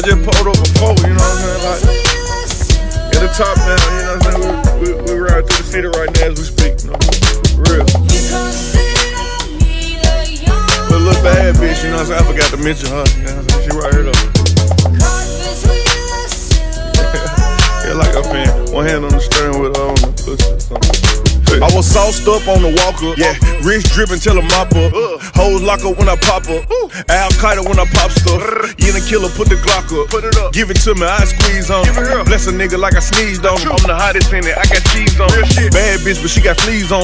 I just pulled up before, you know what I'm saying? Like, at the top now, you know what I'm saying? We ride through the city right now as we speak, you know? For real. But a little bad bitch, you know what I'm saying? I forgot to mention her, you know what I'm saying? She right here though. Yeah, like a fan. One hand on the steering wheel, on the pussy or something. I was sauced up on the walker, yeah. Wrist dripping till I mop up. Hoes lock up when I pop up. Al Qaeda when I pop stuff. You the killer, put the Glock up. Put it up. Give it to me, I squeeze on. Bless a nigga like I sneezed on him. I'm the hottest in it, I got cheese on. Bad bitch, but she got fleas on.